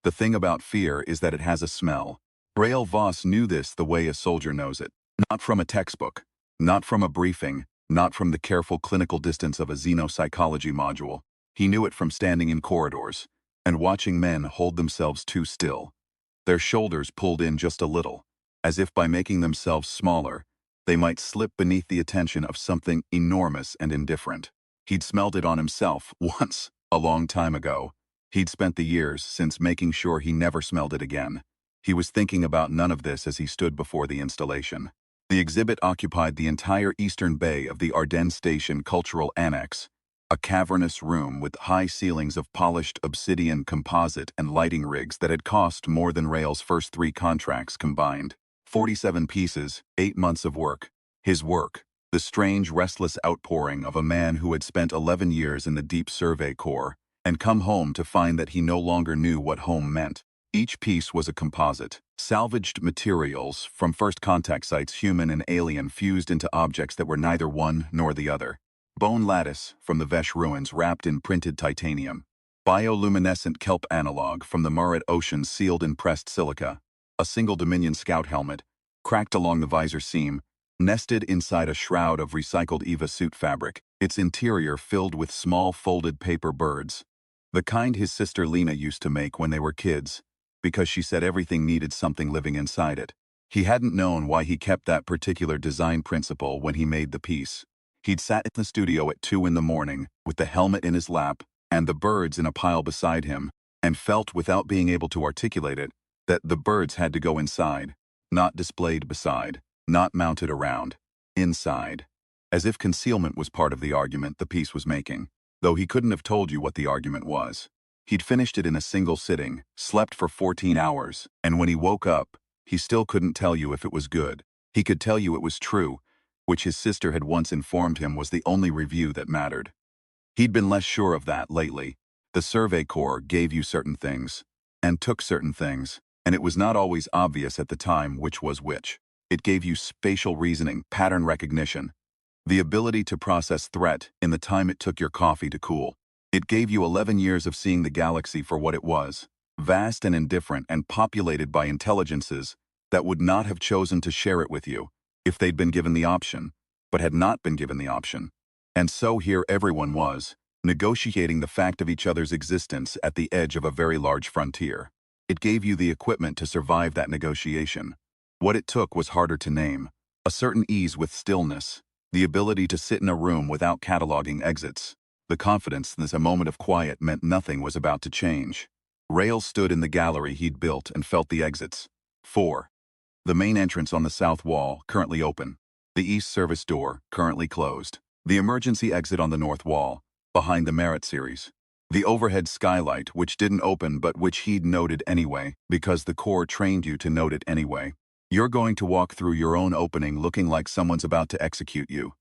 The thing about fear is that it has a smell. Rael Voss knew this the way a soldier knows it. Not from a textbook, not from a briefing, not from the careful clinical distance of a xenopsychology module. He knew it from standing in corridors and watching men hold themselves too still. Their shoulders pulled in just a little, as if by making themselves smaller, they might slip beneath the attention of something enormous and indifferent. He'd smelled it on himself once, a long time ago. He'd spent the years since making sure he never smelled it again. He was thinking about none of this as he stood before the installation. The exhibit occupied the entire eastern bay of the Ardennes Station Cultural Annex, a cavernous room with high ceilings of polished obsidian composite and lighting rigs that had cost more than Rail's first 3 contracts combined. 47 pieces, 8 months of work. His work, the strange, restless outpouring of a man who had spent 11 years in the Deep Survey Corps and come home to find that he no longer knew what home meant. Each piece was a composite, salvaged materials from first contact sites, human and alien, fused into objects that were neither one nor the other. Bone lattice from the Vesh ruins wrapped in printed titanium. Bioluminescent kelp analog from the Murat Ocean sealed in pressed silica. A single Dominion scout helmet, cracked along the visor seam, nested inside a shroud of recycled EVA suit fabric, its interior filled with small folded paper birds. The kind his sister Lena used to make when they were kids, because she said everything needed something living inside it. He hadn't known why he kept that particular design principle when he made the piece. He'd sat in the studio at 2 in the morning, with the helmet in his lap, and the birds in a pile beside him, and felt, without being able to articulate it, that the birds had to go inside, not displayed beside, not mounted around, inside. As if concealment was part of the argument the piece was making, though he couldn't have told you what the argument was. He'd finished it in a single sitting, slept for 14 hours, and when he woke up, he still couldn't tell you if it was good. He could tell you it was true, which his sister had once informed him was the only review that mattered. He'd been less sure of that lately. The Survey Corps gave you certain things, and took certain things, and it was not always obvious at the time which was which. It gave you spatial reasoning, pattern recognition, the ability to process threat in the time it took your coffee to cool. It gave you 11 years of seeing the galaxy for what it was, vast and indifferent and populated by intelligences that would not have chosen to share it with you if they'd been given the option, but had not been given the option. And so here everyone was, negotiating the fact of each other's existence at the edge of a very large frontier. It gave you the equipment to survive that negotiation. What it took was harder to name. A certain ease with stillness, the ability to sit in a room without cataloging exits, the confidence that a moment of quiet meant nothing was about to change. Rail stood in the gallery he'd built and felt the exits. 4. The main entrance on the south wall, currently open. The east service door, currently closed. The emergency exit on the north wall, behind the Merit series. The overhead skylight, which didn't open but which he'd noted anyway, because the Corps trained you to note it anyway. You're going to walk through your own opening looking like someone's about to execute you,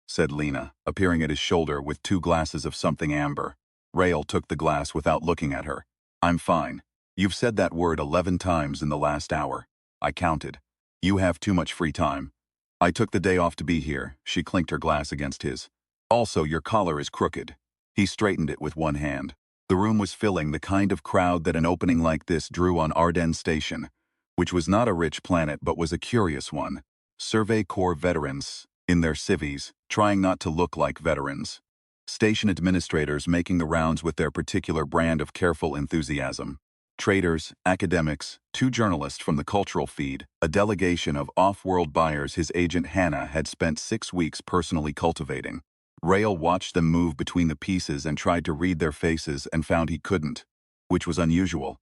said Lena, appearing at his shoulder with 2 glasses of something amber. Rail took the glass without looking at her. I'm fine. You've said that word 11 times in the last hour. I counted. You have too much free time. I took the day off to be here. She clinked her glass against his. Also, your collar is crooked. He straightened it with one hand. The room was filling the kind of crowd that an opening like this drew on Ardennes Station, which was not a rich planet but was a curious one. Survey Corps veterans, in their civvies, trying not to look like veterans. Station administrators making the rounds with their particular brand of careful enthusiasm. Traders, academics, 2 journalists from the cultural feed, a delegation of off-world buyers his agent Hannah had spent 6 weeks personally cultivating. Rail watched them move between the pieces and tried to read their faces and found he couldn't, which was unusual.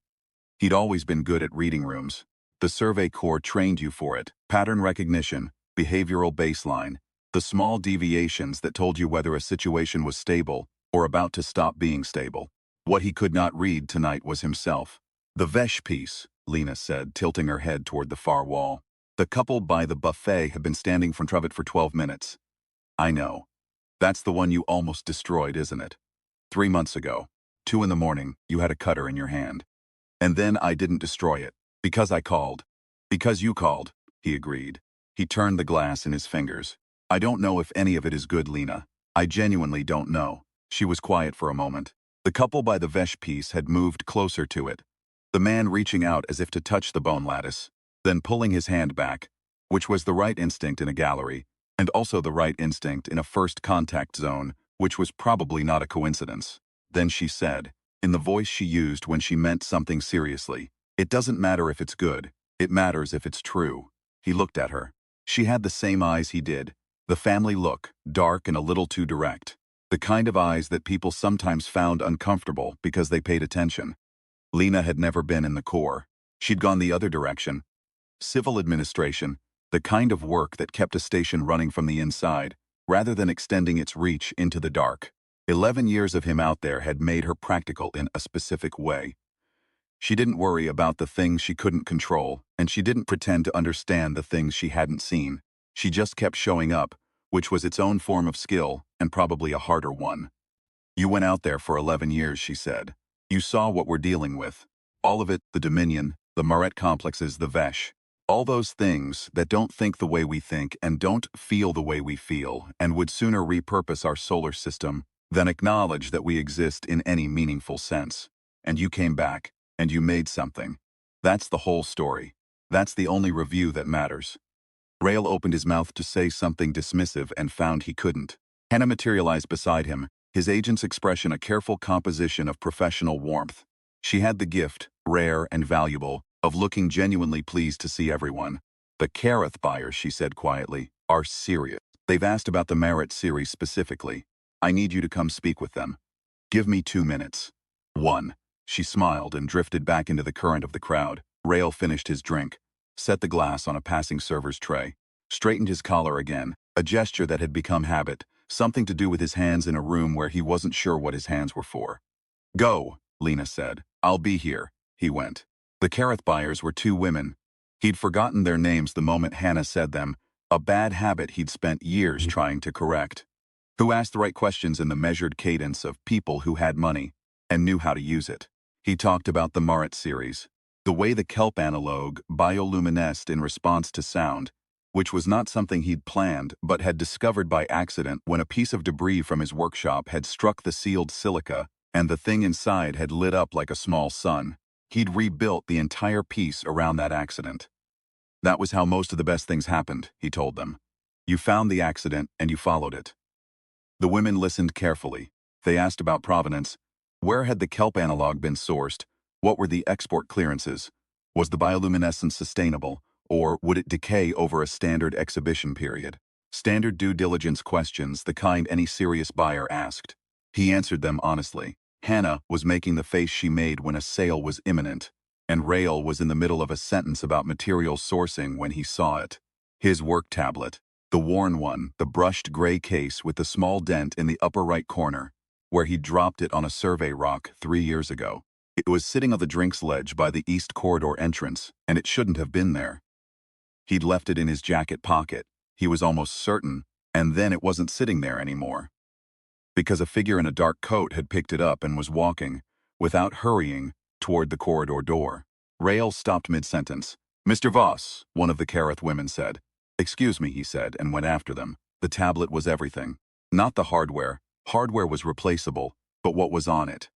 He'd always been good at reading rooms. The Survey Corps trained you for it. Pattern recognition, behavioral baseline, the small deviations that told you whether a situation was stable or about to stop being stable. What he could not read tonight was himself. The Vesh piece, Lena said, tilting her head toward the far wall. The couple by the buffet have been standing in front of it for 12 minutes. I know. That's the one you almost destroyed, isn't it? 3 months ago, 2 in the morning, you had a cutter in your hand. And then I didn't destroy it, because I called. Because you called, he agreed. He turned the glass in his fingers. I don't know if any of it is good, Lena. I genuinely don't know. She was quiet for a moment. The couple by the Vesh piece had moved closer to it, the man reaching out as if to touch the bone lattice, then pulling his hand back, which was the right instinct in a gallery, and also the right instinct in a first contact zone, which was probably not a coincidence. Then she said, in the voice she used when she meant something seriously, "It doesn't matter if it's good, it matters if it's true." He looked at her. She had the same eyes he did, the family look, dark and a little too direct. The kind of eyes that people sometimes found uncomfortable because they paid attention. Lena had never been in the Corps. She'd gone the other direction. Civil administration, the kind of work that kept a station running from the inside, rather than extending its reach into the dark. 11 years of him out there had made her practical in a specific way. She didn't worry about the things she couldn't control, and she didn't pretend to understand the things she hadn't seen. She just kept showing up, which was its own form of skill, and probably a harder one. "You went out there for 11 years, she said. "You saw what we're dealing with. All of it, the Dominion, the Maret complexes, the Vesh. All those things that don't think the way we think and don't feel the way we feel and would sooner repurpose our solar system than acknowledge that we exist in any meaningful sense. And you came back, and you made something. That's the whole story. That's the only review that matters." Rael opened his mouth to say something dismissive and found he couldn't. Hannah materialized beside him, his agent's expression a careful composition of professional warmth. She had the gift, rare and valuable, of looking genuinely pleased to see everyone. "The Kareth buyers," she said quietly, "are serious. They've asked about the Maret series specifically. I need you to come speak with them. Give me 2 minutes." 1. She smiled and drifted back into the current of the crowd. Rael finished his drink, set the glass on a passing server's tray, straightened his collar again, a gesture that had become habit, something to do with his hands in a room where he wasn't sure what his hands were for. "Go," Lena said. "I'll be here." He went. The Kareth buyers were 2 women. He'd forgotten their names the moment Hannah said them, a bad habit he'd spent years trying to correct. Who asked the right questions in the measured cadence of people who had money and knew how to use it. He talked about the Maret series, the way the kelp analog bioluminesced in response to sound, which was not something he'd planned but had discovered by accident when a piece of debris from his workshop had struck the sealed silica and the thing inside had lit up like a small sun. He'd rebuilt the entire piece around that accident. That was how most of the best things happened, he told them. You found the accident and you followed it. The women listened carefully. They asked about provenance. Where had the kelp analog been sourced? What were the export clearances? Was the bioluminescence sustainable, or would it decay over a standard exhibition period? Standard due diligence questions, the kind any serious buyer asked. He answered them honestly. Hannah was making the face she made when a sale was imminent, and Rael was in the middle of a sentence about material sourcing when he saw it. His work tablet, the worn one, the brushed gray case with the small dent in the upper right corner, where he dropped it on a survey rock 3 years ago. It was sitting on the drinks ledge by the east corridor entrance, and it shouldn't have been there. He'd left it in his jacket pocket, he was almost certain, and then it wasn't sitting there anymore. Because a figure in a dark coat had picked it up and was walking, without hurrying, toward the corridor door. Rael stopped mid-sentence. "Mr. Voss," one of the Kareth women said. "Excuse me," he said, and went after them. The tablet was everything. Not the hardware. Hardware was replaceable, but what was on it?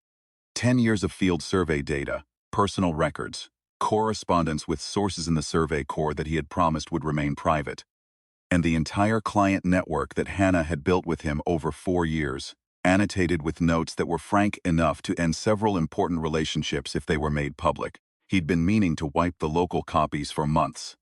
10 years of field survey data, personal records, correspondence with sources in the Survey Corps that he had promised would remain private, and the entire client network that Hannah had built with him over 4 years, annotated with notes that were frank enough to end several important relationships if they were made public. He'd been meaning to wipe the local copies for months.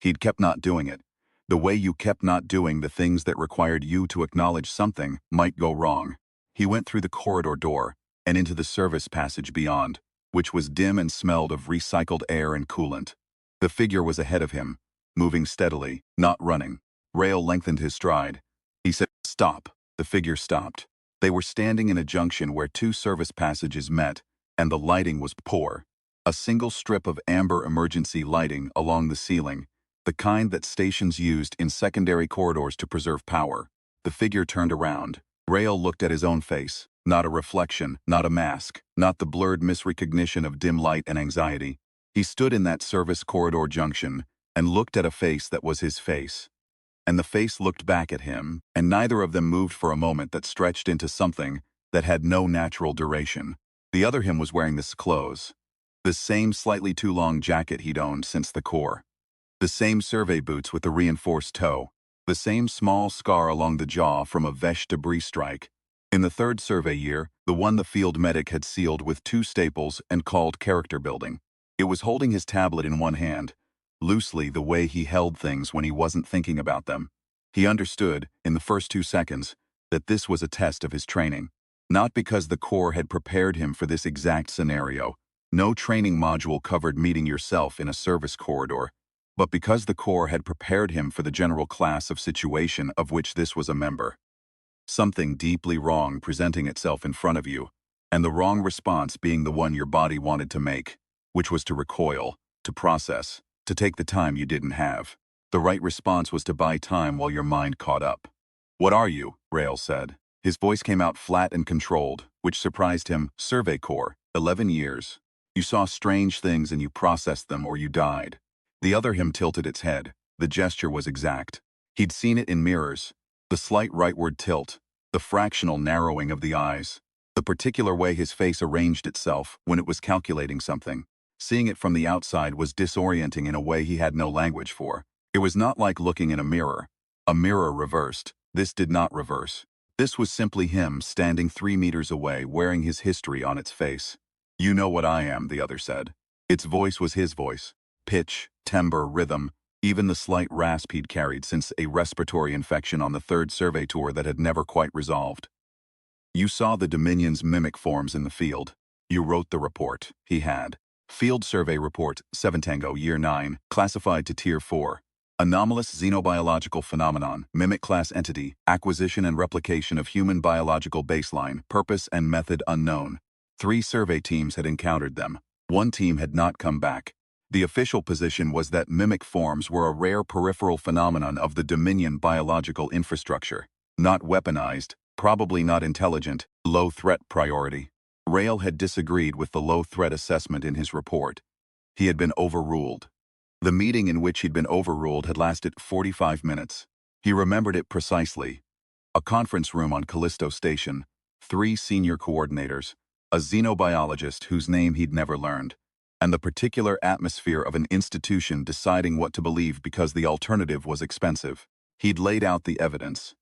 He'd kept not doing it. The way you kept not doing the things that required you to acknowledge something might go wrong. He went through the corridor door and into the service passage beyond, which was dim and smelled of recycled air and coolant. The figure was ahead of him, moving steadily, not running. Rael lengthened his stride. He said, "Stop." The figure stopped. They were standing in a junction where 2 service passages met, and the lighting was poor. A single strip of amber emergency lighting along the ceiling, the kind that stations used in secondary corridors to preserve power. The figure turned around. Rael looked at his own face, not a reflection, not a mask, not the blurred misrecognition of dim light and anxiety. He stood in that service corridor junction and looked at a face that was his face. And the face looked back at him, and neither of them moved for a moment that stretched into something that had no natural duration. The other him was wearing this clothes. The same slightly too long jacket he'd owned since the core. The same survey boots with the reinforced toe. The same small scar along the jaw from a Vesh debris strike. In the third survey year, the one the field medic had sealed with 2 staples and called character building. It was holding his tablet in one hand, loosely the way he held things when he wasn't thinking about them. He understood, in the first 2 seconds, that this was a test of his training. Not because the Corps had prepared him for this exact scenario. No training module covered meeting yourself in a service corridor, but because the Corps had prepared him for the general class of situation of which this was a member. Something deeply wrong presenting itself in front of you, and the wrong response being the one your body wanted to make, which was to recoil, to process, to take the time you didn't have. The right response was to buy time while your mind caught up. "What are you?" Rail said. His voice came out flat and controlled, which surprised him. "Survey Corps, 11 years. You saw strange things and you processed them or you died." The other him tilted its head. The gesture was exact. He'd seen it in mirrors. The slight rightward tilt, the fractional narrowing of the eyes, the particular way his face arranged itself when it was calculating something. Seeing it from the outside was disorienting in a way he had no language for. It was not like looking in a mirror. A mirror reversed. This did not reverse. This was simply him standing 3 meters away wearing his history on its face. "You know what I am," the other said. Its voice was his voice. Pitch, timbre, rhythm, even the slight rasp he'd carried since a respiratory infection on the 3rd survey tour that had never quite resolved. "You saw the Dominion's mimic forms in the field. You wrote the report." He had. Field Survey Report, 7 Tango, Year 9, classified to Tier 4. Anomalous xenobiological phenomenon, mimic class entity, acquisition and replication of human biological baseline, purpose and method unknown. 3 survey teams had encountered them. 1 team had not come back. The official position was that mimic forms were a rare peripheral phenomenon of the Dominion biological infrastructure. Not weaponized, probably not intelligent, low threat priority. Rail had disagreed with the low threat assessment in his report. He had been overruled. The meeting in which he'd been overruled had lasted 45 minutes. He remembered it precisely. A conference room on Callisto Station, 3 senior coordinators, a xenobiologist whose name he'd never learned, and the particular atmosphere of an institution deciding what to believe because the alternative was expensive. He'd laid out the evidence.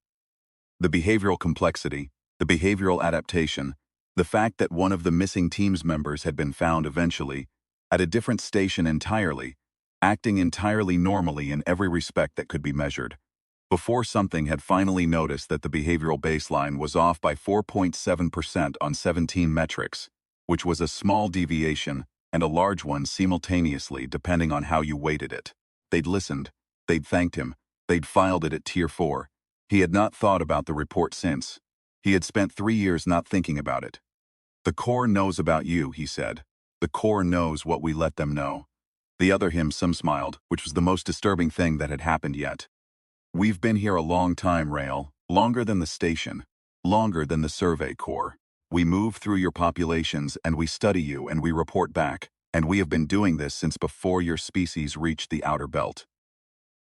The behavioral complexity, the behavioral adaptation, the fact that one of the missing team's members had been found eventually, at a different station entirely, acting entirely normally in every respect that could be measured. Before something had finally noticed that the behavioral baseline was off by 4.7% on 17 metrics, which was a small deviation and a large one simultaneously depending on how you weighted it. They'd listened. They'd thanked him. They'd filed it at Tier 4. He had not thought about the report since. He had spent 3 years not thinking about it. "The Corps knows about you," he said. "The Corps knows what we let them know." The other him smiled, which was the most disturbing thing that had happened yet. "We've been here a long time, Rail. Longer than the station. Longer than the Survey Corps. We move through your populations and we study you and we report back, and we have been doing this since before your species reached the outer belt."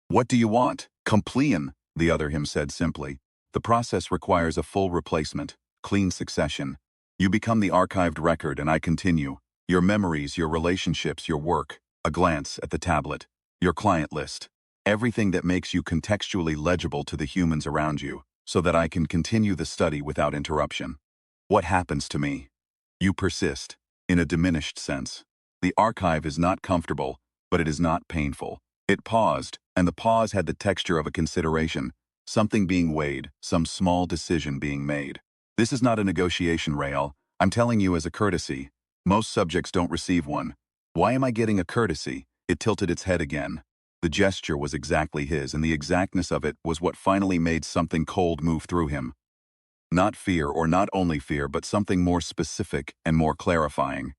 "What do you want?" "Completion," the other him said simply. "The process requires a full replacement, clean succession. You become the archived record and I continue. Your memories, your relationships, your work, a glance at the tablet, your client list. Everything that makes you contextually legible to the humans around you, so that I can continue the study without interruption. What happens to me?" "You persist, in a diminished sense. The archive is not comfortable, but it is not painful." It paused, and the pause had the texture of a consideration, something being weighed, some small decision being made. "This is not a negotiation, Rail. I'm telling you as a courtesy. Most subjects don't receive one. Why am I getting a courtesy?" It tilted its head again. The gesture was exactly his, and the exactness of it was what finally made something cold move through him. Not fear, or not only fear, but something more specific and more clarifying.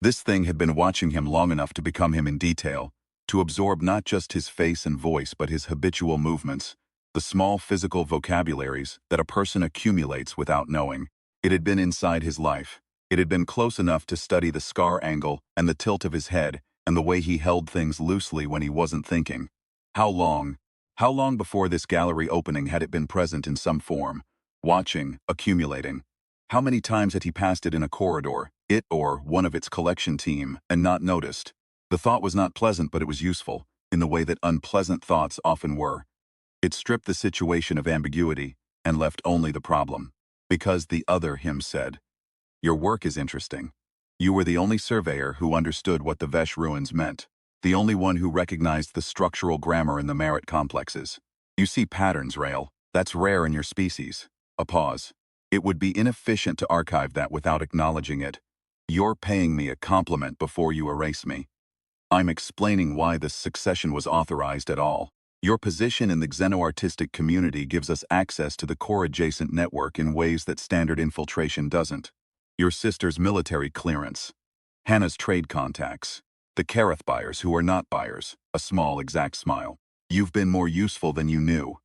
This thing had been watching him long enough to become him in detail, to absorb not just his face and voice but his habitual movements, the small physical vocabularies that a person accumulates without knowing. It had been inside his life. It had been close enough to study the scar angle and the tilt of his head and the way he held things loosely when he wasn't thinking. How long before this gallery opening had it been present in some form, watching, accumulating? How many times had he passed it in a corridor, it or one of its collection team, and not noticed? The thought was not pleasant, but it was useful, in the way that unpleasant thoughts often were. It stripped the situation of ambiguity and left only the problem. Because the other him said, "Your work is interesting. You were the only surveyor who understood what the Vesh ruins meant, the only one who recognized the structural grammar in the Merit complexes. You see patterns, Rail. That's rare in your species." A pause. "It would be inefficient to archive that without acknowledging it. You're paying me a compliment before you erase me. I'm explaining why this succession was authorized at all. Your position in the xenoartistic community gives us access to the core-adjacent network in ways that standard infiltration doesn't. Your sister's military clearance. Hannah's trade contacts. The Kareth buyers who are not buyers. A small, exact smile. You've been more useful than you knew."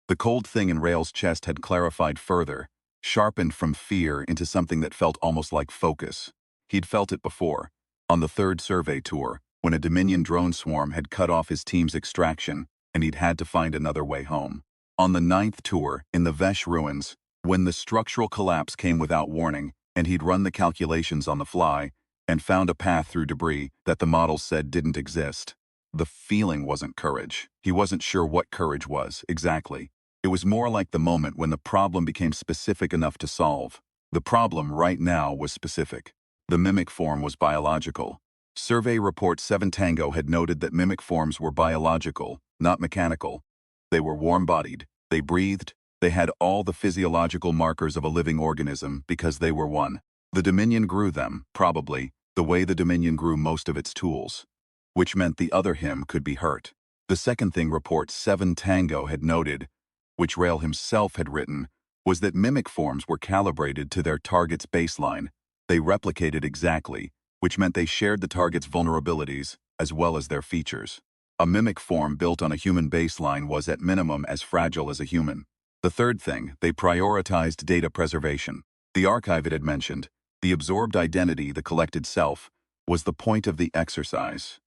The cold thing in Rail's chest had clarified further, sharpened from fear into something that felt almost like focus. He'd felt it before, on the third survey tour, when a Dominion drone swarm had cut off his team's extraction, and he'd had to find another way home. On the 9th tour, in the Vesh ruins, when the structural collapse came without warning, and he'd run the calculations on the fly, and found a path through debris that the models said didn't exist. The feeling wasn't courage. He wasn't sure what courage was, exactly. It was more like the moment when the problem became specific enough to solve. The problem right now was specific. The mimic form was biological. Survey Report 7 Tango had noted that mimic forms were biological, not mechanical. They were warm-bodied, they breathed, they had all the physiological markers of a living organism because they were one. The Dominion grew them, probably, the way the Dominion grew most of its tools. Which meant the other him could be hurt. The second thing Report 7 Tango had noted, which Rail himself had written, was that mimic forms were calibrated to their target's baseline. They replicated exactly, which meant they shared the target's vulnerabilities as well as their features. A mimic form built on a human baseline was at minimum as fragile as a human. The third thing, they prioritized data preservation. The archive it had mentioned, the absorbed identity, the collected self, was the point of the exercise.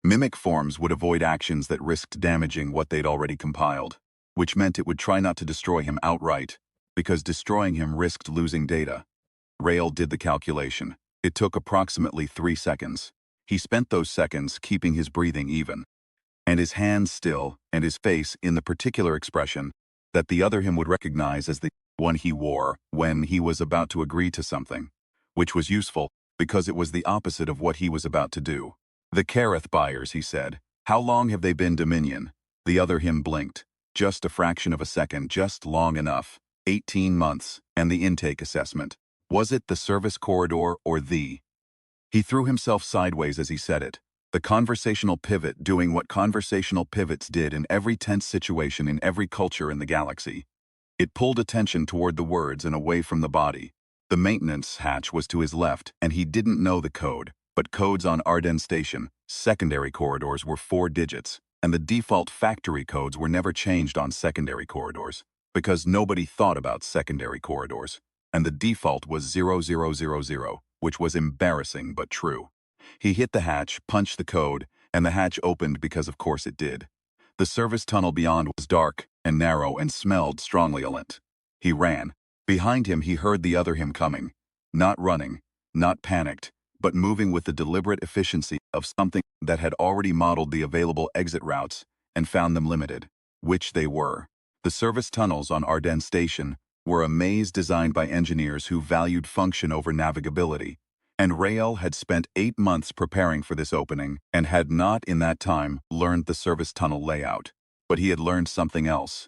Mimic forms would avoid actions that risked damaging what they'd already compiled, which meant it would try not to destroy him outright, because destroying him risked losing data. Rail did the calculation. It took approximately 3 seconds. He spent those seconds keeping his breathing even, and his hands still, and his face in the particular expression that the other him would recognize as the one he wore when he was about to agree to something, which was useful because it was the opposite of what he was about to do. "The Kareth buyers," he said. "How long have they been Dominion?" The other him blinked. Just a fraction of a second, just long enough. 18 months, and the intake assessment. Was it the service corridor or the? He threw himself sideways as he said it. The conversational pivot doing what conversational pivots did in every tense situation in every culture in the galaxy. It pulled attention toward the words and away from the body. The maintenance hatch was to his left, and he didn't know the code, but codes on Arden Station, secondary corridors, were 4 digits, and the default factory codes were never changed on secondary corridors, because nobody thought about secondary corridors, and the default was 0000, which was embarrassing but true. He hit the hatch, punched the code, and the hatch opened because of course it did. The service tunnel beyond was dark and narrow and smelled strongly allant. He ran. Behind him he heard the other him coming. Not running, not panicked, but moving with the deliberate efficiency of something that had already modeled the available exit routes and found them limited, which they were. The service tunnels on Arden Station were a maze designed by engineers who valued function over navigability, and Rael had spent 8 months preparing for this opening and had not in that time learned the service tunnel layout. But he had learned something else.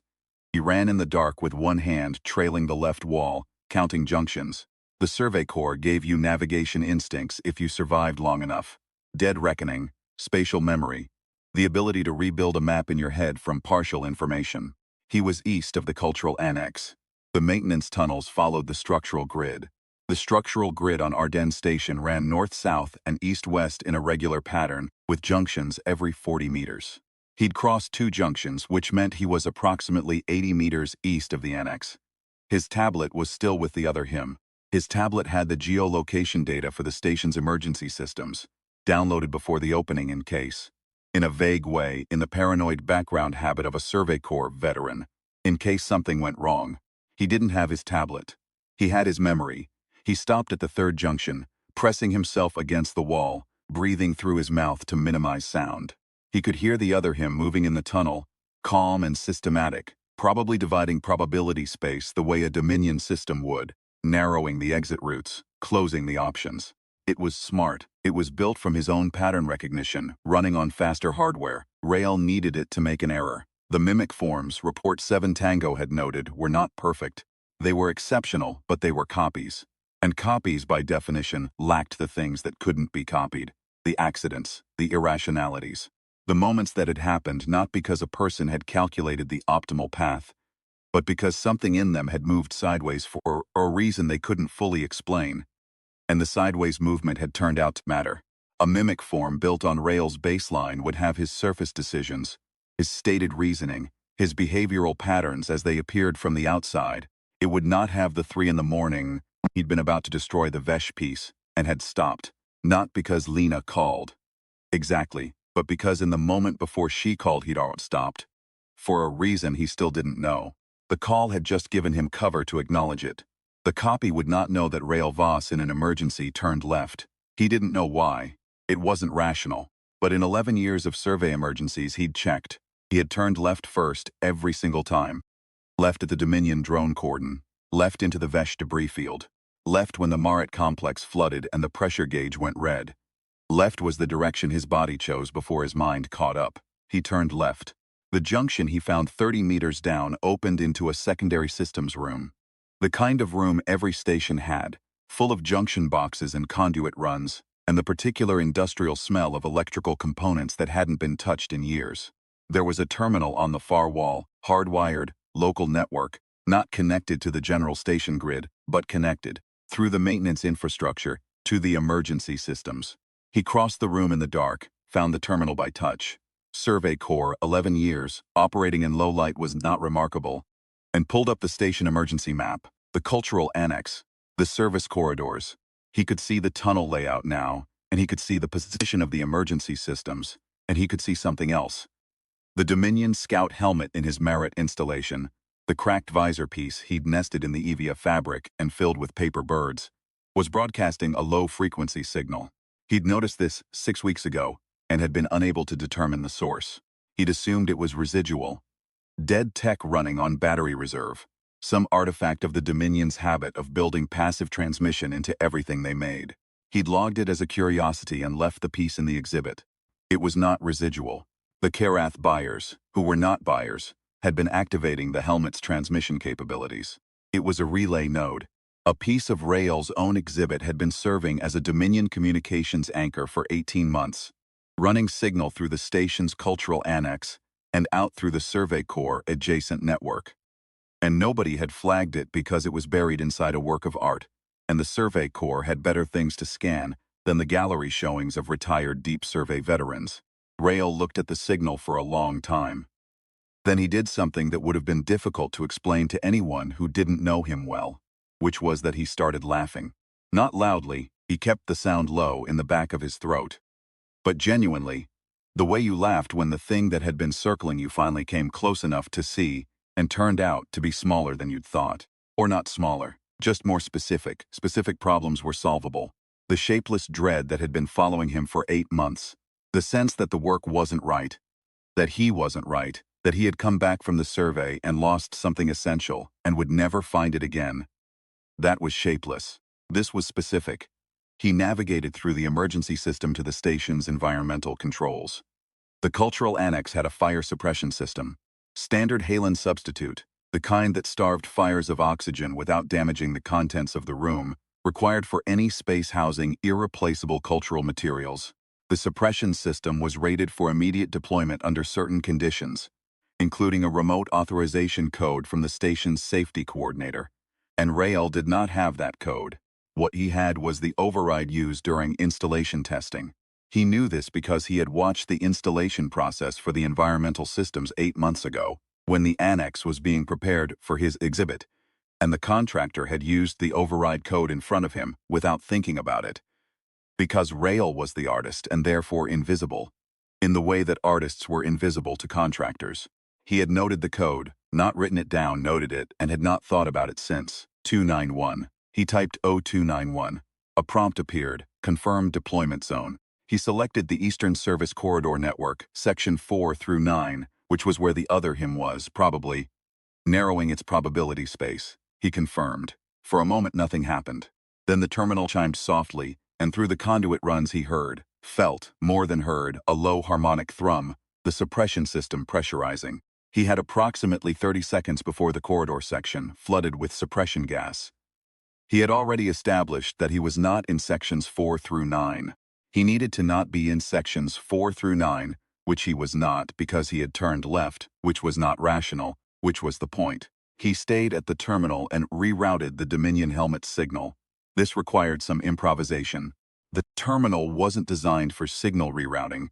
He ran in the dark with one hand trailing the left wall, counting junctions. The Survey Corps gave you navigation instincts if you survived long enough. Dead reckoning, spatial memory, the ability to rebuild a map in your head from partial information. He was east of the cultural annex. The maintenance tunnels followed the structural grid. The structural grid on Arden Station ran north-south and east-west in a regular pattern, with junctions every 40 meters. He'd crossed 2 junctions, which meant he was approximately 80 meters east of the annex. His tablet was still with the other him. His tablet had the geolocation data for the station's emergency systems, downloaded before the opening in case. In a vague way, in the paranoid background habit of a Survey Corps veteran, in case something went wrong. He didn't have his tablet. He had his memory. He stopped at the third junction, pressing himself against the wall, breathing through his mouth to minimize sound. He could hear the other him moving in the tunnel, calm and systematic, probably dividing probability space the way a Dominion system would, narrowing the exit routes, closing the options. It was smart. It was built from his own pattern recognition, running on faster hardware. Rael needed it to make an error. The mimic forms, Report 7 Tango had noted, were not perfect. They were exceptional, but they were copies. And copies, by definition, lacked the things that couldn't be copied. The accidents, the irrationalities. The moments that had happened not because a person had calculated the optimal path, but because something in them had moved sideways for a reason they couldn't fully explain. And the sideways movement had turned out to matter. A mimic form built on Rael's baseline would have his surface decisions, his stated reasoning, his behavioral patterns as they appeared from the outside. It would not have the 3 in the morning. He'd been about to destroy the Vesh piece and had stopped, not because Lena called. Exactly, but because in the moment before she called he'd already stopped. For a reason he still didn't know. The call had just given him cover to acknowledge it. The copy would not know that Rael Voss in an emergency turned left. He didn't know why. It wasn't rational. But in 11 years of survey emergencies he'd checked. He had turned left first every single time. Left at the Dominion drone cordon. Left into the Vesh debris field. Left when the Marit complex flooded and the pressure gauge went red. Left was the direction his body chose before his mind caught up. He turned left. The junction he found 30 meters down opened into a secondary systems room. The kind of room every station had, full of junction boxes and conduit runs, and the particular industrial smell of electrical components that hadn't been touched in years. There was a terminal on the far wall, hardwired, local network, not connected to the general station grid, but connected, through the maintenance infrastructure, to the emergency systems. He crossed the room in the dark, found the terminal by touch. Survey Corps, 11 years, operating in low light was not remarkable, and pulled up the station emergency map, the cultural annex, the service corridors. He could see the tunnel layout now, and he could see the position of the emergency systems, and he could see something else. The Dominion Scout helmet in his Merit installation, the cracked visor piece he'd nested in the Evia fabric and filled with paper birds, was broadcasting a low-frequency signal. He'd noticed this 6 weeks ago and had been unable to determine the source. He'd assumed it was residual. Dead tech running on battery reserve. Some artifact of the Dominion's habit of building passive transmission into everything they made. He'd logged it as a curiosity and left the piece in the exhibit. It was not residual. The Karath buyers, who were not buyers, had been activating the helmet's transmission capabilities. It was a relay node. A piece of Rael's own exhibit had been serving as a Dominion communications anchor for 18 months, running signal through the station's cultural annex and out through the Survey Corps adjacent network. And nobody had flagged it because it was buried inside a work of art, and the Survey Corps had better things to scan than the gallery showings of retired deep survey veterans. Rael looked at the signal for a long time. Then he did something that would have been difficult to explain to anyone who didn't know him well, which was that he started laughing. Not loudly, he kept the sound low in the back of his throat. But genuinely, the way you laughed when the thing that had been circling you finally came close enough to see and turned out to be smaller than you'd thought. Or not smaller, just more specific. Specific problems were solvable. The shapeless dread that had been following him for 8 months. The sense that the work wasn't right. That he wasn't right. That he had come back from the survey and lost something essential and would never find it again. That was shapeless. This was specific. He navigated through the emergency system to the station's environmental controls. The cultural annex had a fire suppression system. Standard halon substitute, the kind that starved fires of oxygen without damaging the contents of the room, required for any space housing irreplaceable cultural materials. The suppression system was rated for immediate deployment under certain conditions, including a remote authorization code from the station's safety coordinator. And Rael did not have that code. What he had was the override used during installation testing. He knew this because he had watched the installation process for the environmental systems 8 months ago, when the annex was being prepared for his exhibit, and the contractor had used the override code in front of him without thinking about it. Because Rael was the artist and therefore invisible, in the way that artists were invisible to contractors. He had noted the code, not written it down, noted it, and had not thought about it since. 291. He typed 0291. A prompt appeared, confirmed deployment zone. He selected the Eastern Service Corridor Network, Section 4 through 9, which was where the other him was, probably. Narrowing its probability space, he confirmed. For a moment nothing happened. Then the terminal chimed softly, and through the conduit runs he heard, felt, more than heard, a low harmonic thrum, the suppression system pressurizing. He had approximately 30 seconds before the corridor section, flooded with suppression gas. He had already established that he was not in sections 4 through 9. He needed to not be in sections 4 through 9, which he was not because he had turned left, which was not rational, which was the point. He stayed at the terminal and rerouted the Dominion helmet signal. This required some improvisation. The terminal wasn't designed for signal rerouting.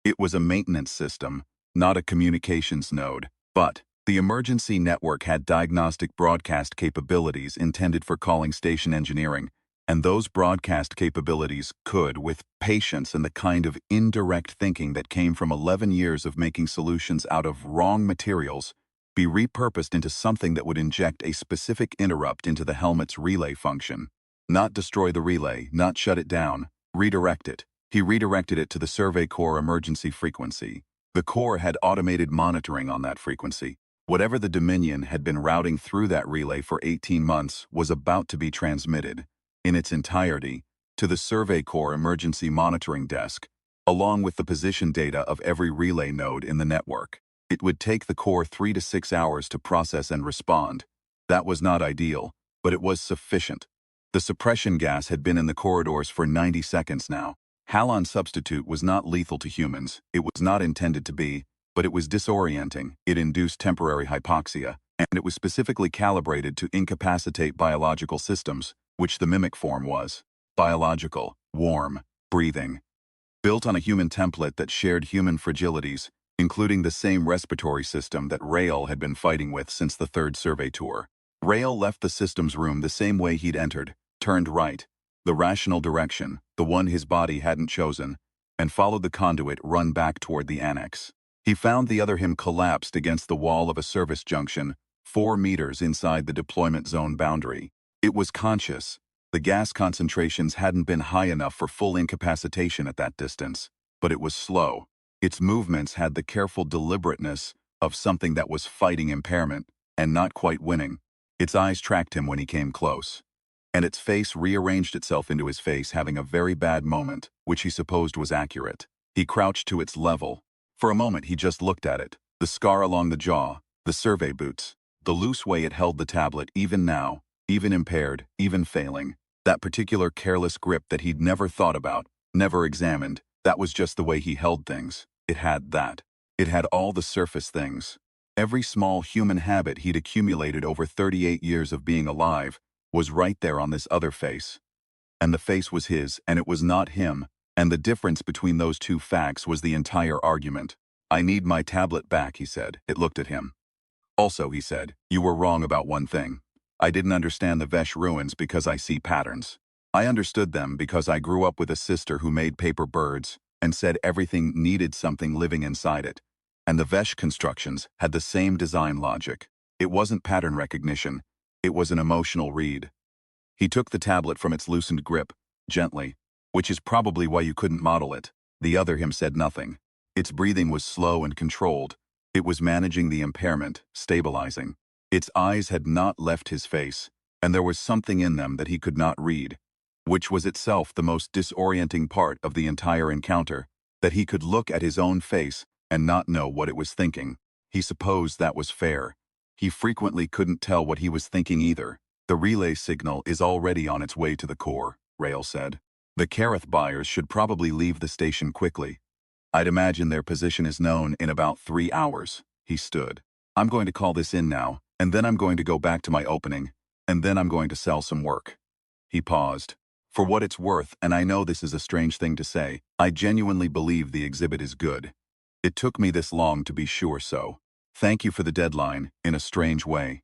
It was a maintenance system, not a communications node. But the emergency network had diagnostic broadcast capabilities intended for calling station engineering, and those broadcast capabilities could, with patience and the kind of indirect thinking that came from 11 years of making solutions out of wrong materials, be repurposed into something that would inject a specific interrupt into the helmet's relay function. Not destroy the relay, not shut it down, redirect it. He redirected it to the Survey Corps emergency frequency. The Corps had automated monitoring on that frequency. Whatever the Dominion had been routing through that relay for 18 months was about to be transmitted, in its entirety, to the Survey Corps emergency monitoring desk, along with the position data of every relay node in the network. It would take the Corps 3 to 6 hours to process and respond. That was not ideal, but it was sufficient. The suppression gas had been in the corridors for 90 seconds now. Halon substitute was not lethal to humans. It was not intended to be, but it was disorienting. It induced temporary hypoxia, and it was specifically calibrated to incapacitate biological systems, which the mimic form was. Biological, warm, breathing. Built on a human template that shared human fragilities, including the same respiratory system that Rael had been fighting with since the third survey tour. Rael left the systems room the same way he'd entered, turned right, the rational direction, the one his body hadn't chosen, and followed the conduit run back toward the annex. He found the other him collapsed against the wall of a service junction, 4 meters inside the deployment zone boundary. It was conscious. The gas concentrations hadn't been high enough for full incapacitation at that distance, but it was slow. Its movements had the careful deliberateness of something that was fighting impairment and not quite winning. Its eyes tracked him when he came close, and its face rearranged itself into his face, having a very bad moment, which he supposed was accurate. He crouched to its level. For a moment he just looked at it, the scar along the jaw, the survey boots, the loose way it held the tablet even now, even impaired, even failing. That particular careless grip that he'd never thought about, never examined, that was just the way he held things. It had that. It had all the surface things. Every small human habit he'd accumulated over 38 years of being alive was right there on this other face. And the face was his, and it was not him, and the difference between those two facts was the entire argument. "I need my tablet back," he said. It looked at him. "Also," he said, "you were wrong about one thing. I didn't understand the Vesh ruins because I see patterns. I understood them because I grew up with a sister who made paper birds and said everything needed something living inside it. And the Vesh constructions had the same design logic. It wasn't pattern recognition. It was an emotional read." He took the tablet from its loosened grip, gently, which is probably why you couldn't model it. The other him said nothing. Its breathing was slow and controlled. It was managing the impairment, stabilizing. Its eyes had not left his face, and there was something in them that he could not read, which was itself the most disorienting part of the entire encounter, that he could look at his own face and not know what it was thinking. He supposed that was fair. He frequently couldn't tell what he was thinking either. "The relay signal is already on its way to the core," Rael said. "The Kareth buyers should probably leave the station quickly. I'd imagine their position is known in about 3 hours." He stood. "I'm going to call this in now, and then I'm going to go back to my opening, and then I'm going to sell some work." He paused. "For what it's worth, and I know this is a strange thing to say, I genuinely believe the exhibit is good. It took me this long to be sure so. Thank you for the deadline, in a strange way."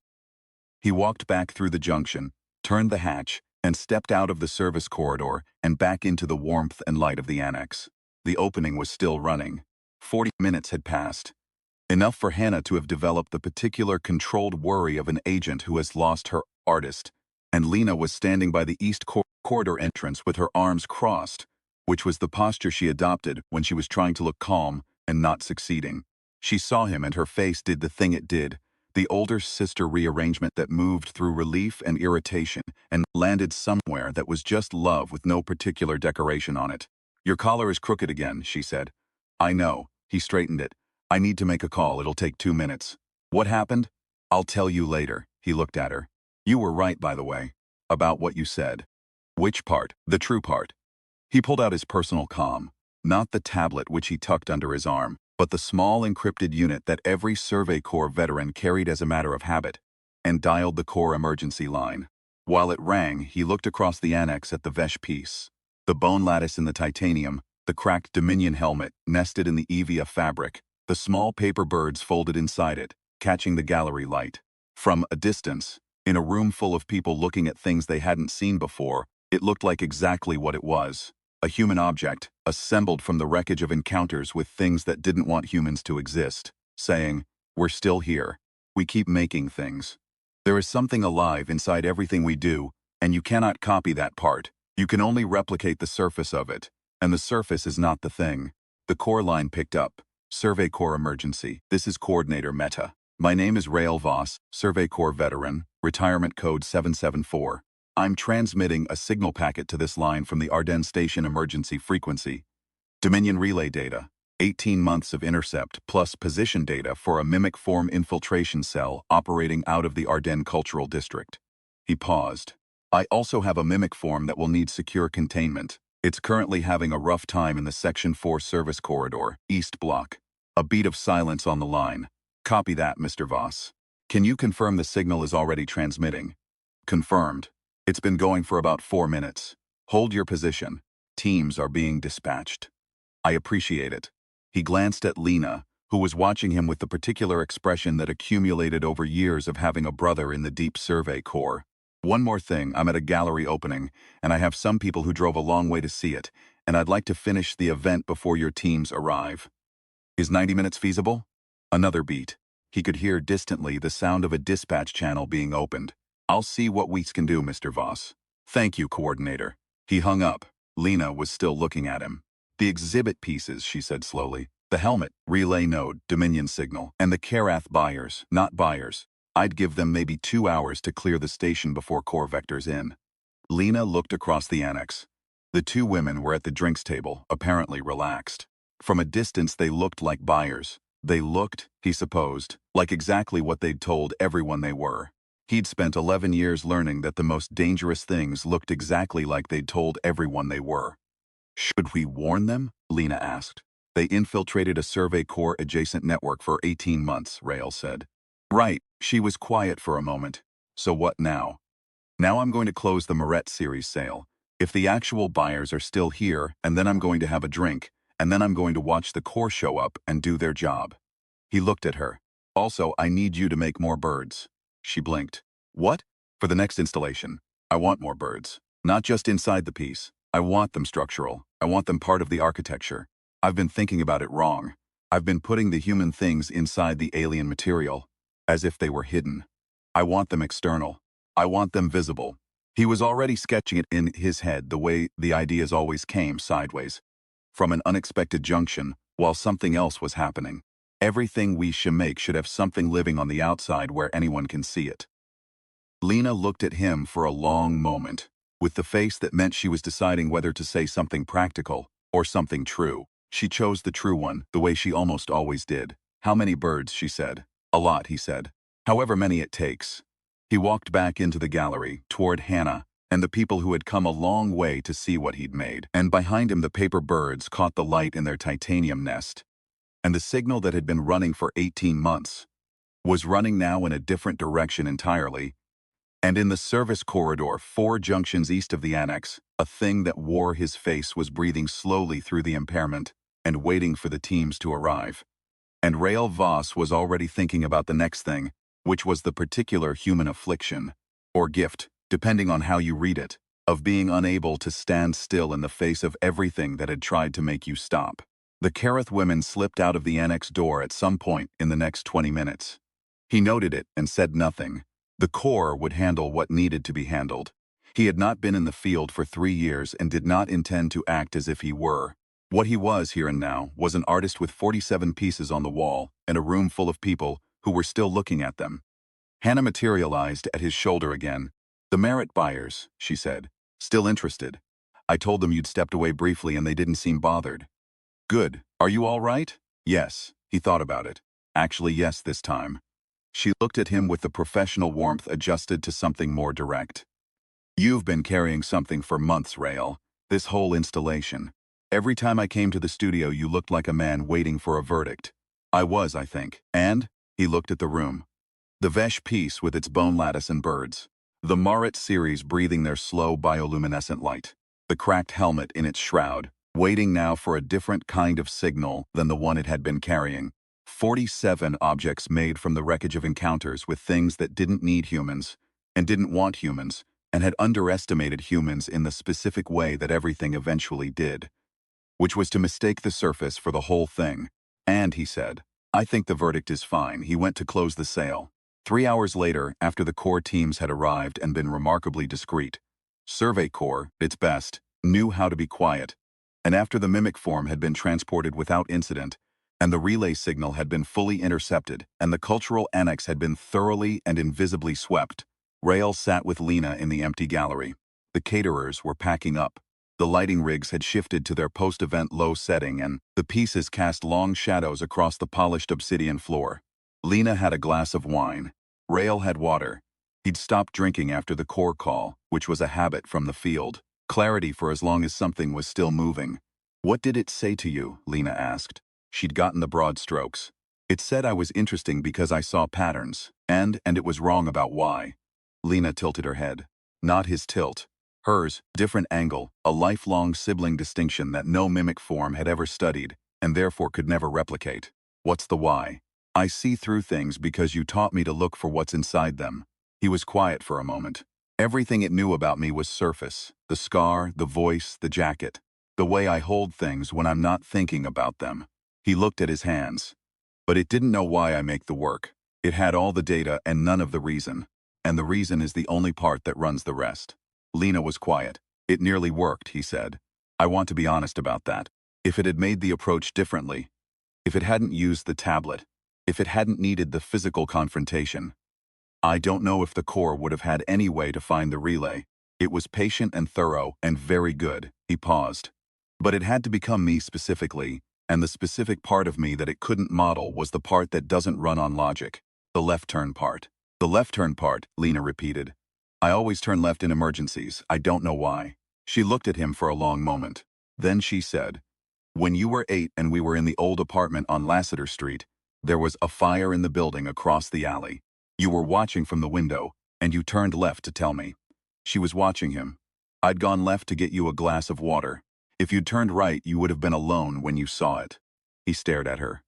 He walked back through the junction, turned the hatch, and stepped out of the service corridor and back into the warmth and light of the annex. The opening was still running. 40 minutes had passed. Enough for Hannah to have developed the particular controlled worry of an agent who has lost her artist and Lena was standing by the east corridor entrance with her arms crossed, which was the posture she adopted when she was trying to look calm and not succeeding. She saw him and her face did the thing it did, the older sister rearrangement that moved through relief and irritation and landed somewhere that was just love with no particular decoration on it. "Your collar is crooked again," she said. "I know." He straightened it. "I need to make a call. It'll take 2 minutes." "What happened?" "I'll tell you later." He looked at her. "You were right, by the way, about what you said." "Which part?" "The true part." He pulled out his personal comm, not the tablet which he tucked under his arm, but the small encrypted unit that every Survey Corps veteran carried as a matter of habit, and dialed the Corps emergency line. While it rang, he looked across the annex at the Vesh piece, the bone lattice in the titanium, the cracked Dominion helmet nested in the Evia fabric, the small paper birds folded inside it, catching the gallery light. From a distance, in a room full of people looking at things they hadn't seen before, it looked like exactly what it was. A human object, assembled from the wreckage of encounters with things that didn't want humans to exist, saying, "We're still here. We keep making things. There is something alive inside everything we do, and you cannot copy that part. You can only replicate the surface of it, and the surface is not the thing." The core line picked up. "Survey Corps emergency. This is Coordinator Meta. My name is Rael Voss, Survey Corps veteran, retirement code 774. I'm transmitting a signal packet to this line from the Ardennes Station emergency frequency. Dominion relay data, 18 months of intercept plus position data for a mimic form infiltration cell operating out of the Ardennes Cultural District." He paused. "I also have a mimic form that will need secure containment. It's currently having a rough time in the Section 4 service corridor, East Block." A beat of silence on the line. "Copy that, Mr. Voss. Can you confirm the signal is already transmitting?" "Confirmed. It's been going for about 4 minutes. Hold your position. Teams are being dispatched." "I appreciate it." He glanced at Lena, who was watching him with the particular expression that accumulated over years of having a brother in the Deep Survey Corps. "One more thing, I'm at a gallery opening, and I have some people who drove a long way to see it, and I'd like to finish the event before your teams arrive. Is 90 minutes feasible?" Another beat. He could hear distantly the sound of a dispatch channel being opened. "I'll see what we can do, Mr. Voss." "Thank you, Coordinator." He hung up. Lena was still looking at him. "The exhibit pieces," she said slowly. "The helmet, relay node, Dominion signal, and the Karath buyers, not buyers. I'd give them maybe 2 hours to clear the station before Corps vectors in." Lena looked across the annex. The two women were at the drinks table, apparently relaxed. From a distance they looked like buyers. They looked, he supposed, like exactly what they'd told everyone they were. He'd spent 11 years learning that the most dangerous things looked exactly like they'd told everyone they were. "Should we warn them?" Lena asked. "They infiltrated a Survey Corps adjacent network for 18 months, Rael said. "Right." She was quiet for a moment. "So what now?" "Now I'm going to close the Moret series sale. If the actual buyers are still here, and then I'm going to have a drink, and then I'm going to watch the Corps show up and do their job." He looked at her. "Also, I need you to make more birds." She blinked. "What?" "For the next installation. I want more birds. Not just inside the piece. I want them structural. I want them part of the architecture. I've been thinking about it wrong. I've been putting the human things inside the alien material, as if they were hidden. I want them external. I want them visible." He was already sketching it in his head the way the ideas always came sideways, from an unexpected junction, while something else was happening. Everything we should make should have something living on the outside where anyone can see it. Lena looked at him for a long moment, with the face that meant she was deciding whether to say something practical or something true. She chose the true one, the way she almost always did. "How many birds?" she said. "A lot," he said. "However many it takes." He walked back into the gallery, toward Hannah, and the people who had come a long way to see what he'd made. And behind him the paper birds caught the light in their titanium nest. And the signal that had been running for 18 months was running now in a different direction entirely. And in the service corridor 4 junctions east of the annex, a thing that wore his face was breathing slowly through the impairment and waiting for the teams to arrive. And Rael Voss was already thinking about the next thing, which was the particular human affliction, or gift, depending on how you read it, of being unable to stand still in the face of everything that had tried to make you stop. The Karath women slipped out of the annex door at some point in the next 20 minutes. He noted it and said nothing, The core would handle what needed to be handled. He had not been in the field for 3 years and did not intend to act as if he were. What he was here and now was an artist with 47 pieces on the wall and a room full of people who were still looking at them. Hannah materialized at his shoulder again. "The merit buyers," she said. "Still interested. I told them you'd stepped away briefly and they didn't seem bothered." "Good. Are you all right?" "Yes." He thought about it. Actually, yes, this time. She looked at him with the professional warmth adjusted to something more direct. "You've been carrying something for months, Rael. This whole installation. Every time I came to the studio you looked like a man waiting for a verdict. I was, I think. And?" He looked at the room. The Vesh piece with its bone lattice and birds. The Marit series breathing their slow bioluminescent light. The cracked helmet in its shroud, waiting now for a different kind of signal than the one it had been carrying. 47 objects made from the wreckage of encounters with things that didn't need humans, and didn't want humans, and had underestimated humans in the specific way that everything eventually did. Which was to mistake the surface for the whole thing. And, he said, "I think the verdict is fine." He went to close the sale. 3 hours later, after the core teams had arrived and been remarkably discreet, Survey Corps, its best, knew how to be quiet. And after the mimic form had been transported without incident, and the relay signal had been fully intercepted, and the cultural annex had been thoroughly and invisibly swept, Rael sat with Lena in the empty gallery. The caterers were packing up. The lighting rigs had shifted to their post-event low setting, and the pieces cast long shadows across the polished obsidian floor. Lena had a glass of wine. Rael had water. He'd stopped drinking after the core call, which was a habit from the field. Clarity for as long as something was still moving. "What did it say to you?" Lena asked. She'd gotten the broad strokes. "It said I was interesting because I saw patterns, and it was wrong about why." Lena tilted her head. Not his tilt. Hers, different angle, a lifelong sibling distinction that no mimic form had ever studied, and therefore could never replicate. "What's the why?" "I see through things because you taught me to look for what's inside them." He was quiet for a moment. "Everything it knew about me was surface. The scar, the voice, the jacket. The way I hold things when I'm not thinking about them." He looked at his hands. "But it didn't know why I make the work. It had all the data and none of the reason. And the reason is the only part that runs the rest." Lena was quiet. "It nearly worked," he said. "I want to be honest about that. If it had made the approach differently, if it hadn't used the tablet, if it hadn't needed the physical confrontation, I don't know if the core would have had any way to find the relay. It was patient and thorough and very good." He paused. "But it had to become me specifically, and the specific part of me that it couldn't model was the part that doesn't run on logic. The left turn part." "The left turn part," Lena repeated. "I always turn left in emergencies. I don't know why." She looked at him for a long moment. Then she said, "When you were 8 and we were in the old apartment on Lassiter Street, there was a fire in the building across the alley. You were watching from the window, and you turned left to tell me." She was watching him. "I'd gone left to get you a glass of water. If you'd turned right, you would have been alone when you saw it." He stared at her.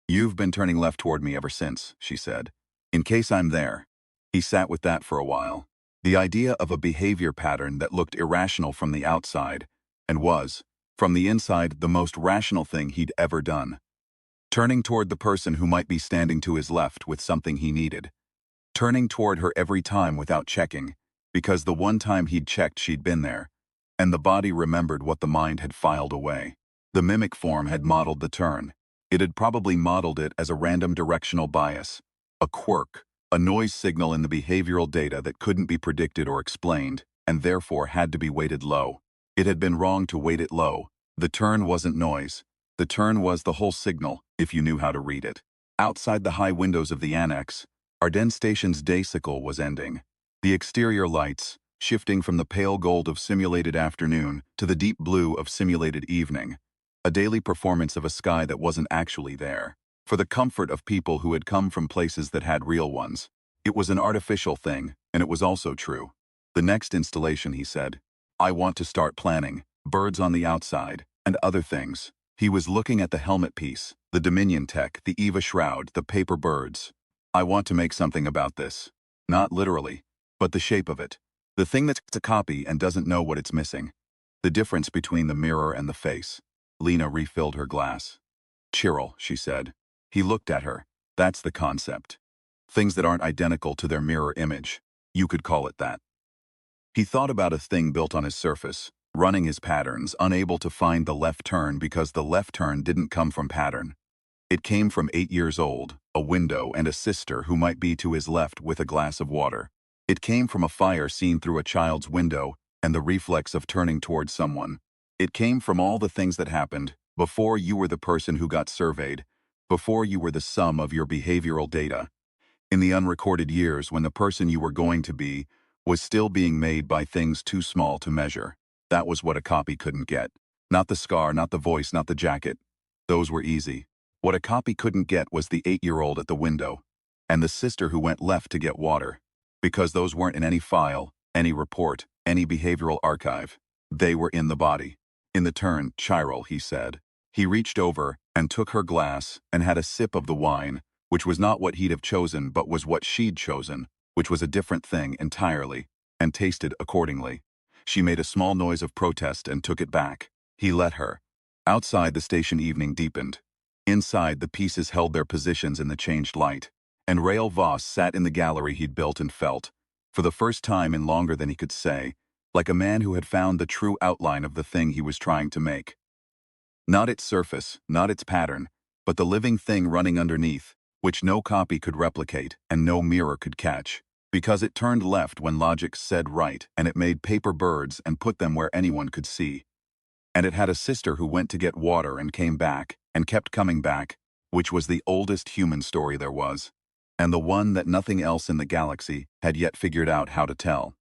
"You've been turning left toward me ever since," she said. "In case I'm there." He sat with that for a while. The idea of a behavior pattern that looked irrational from the outside, and was, from the inside, the most rational thing he'd ever done. Turning toward the person who might be standing to his left with something he needed. Turning toward her every time without checking, because the one time he'd checked she'd been there, and the body remembered what the mind had filed away. The mimic form had modeled the turn. It had probably modeled it as a random directional bias, a quirk, a noise signal in the behavioral data that couldn't be predicted or explained, and therefore had to be weighted low. It had been wrong to weight it low. The turn wasn't noise. The turn was the whole signal, if you knew how to read it. Outside the high windows of the annex, Ardennes Station's day cycle was ending. The exterior lights, shifting from the pale gold of simulated afternoon to the deep blue of simulated evening. A daily performance of a sky that wasn't actually there. For the comfort of people who had come from places that had real ones. It was an artificial thing, and it was also true. "The next installation," he said. "I want to start planning. Birds on the outside, and other things." He was looking at the helmet piece, the Dominion tech, the Eva shroud, the paper birds. "I want to make something about this. Not literally, but the shape of it. The thing that's a copy and doesn't know what it's missing. The difference between the mirror and the face." Lena refilled her glass. "Chiral," she said. He looked at her. "That's the concept." things that aren't identical to their mirror image. You could call it that. He thought about a thing built on his surface, running his patterns, unable to find the left turn because the left turn didn't come from pattern. It came from 8 years old, a window, and a sister who might be to his left with a glass of water. It came from a fire seen through a child's window and the reflex of turning towards someone. It came from all the things that happened before you were the person who got surveyed, before you were the sum of your behavioral data. In the unrecorded years when the person you were going to be was still being made by things too small to measure. That was what a copy couldn't get. Not the scar, not the voice, not the jacket. Those were easy. What a copy couldn't get was the 8-year-old at the window, and the sister who went left to get water. Because those weren't in any file, any report, any behavioral archive. They were in the body. In the turn, chiral, he said. He reached over and took her glass and had a sip of the wine, which was not what he'd have chosen but was what she'd chosen, which was a different thing entirely, and tasted accordingly. She made a small noise of protest and took it back. He let her. Outside, the station evening deepened. Inside, the pieces held their positions in the changed light, and Rael Voss sat in the gallery he'd built and felt, for the first time in longer than he could say, like a man who had found the true outline of the thing he was trying to make. Not its surface, not its pattern, but the living thing running underneath, which no copy could replicate and no mirror could catch, because it turned left when logic said right, and it made paper birds and put them where anyone could see. And it had a sister who went to get water and came back, and kept coming back, which was the oldest human story there was, and the one that nothing else in the galaxy had yet figured out how to tell.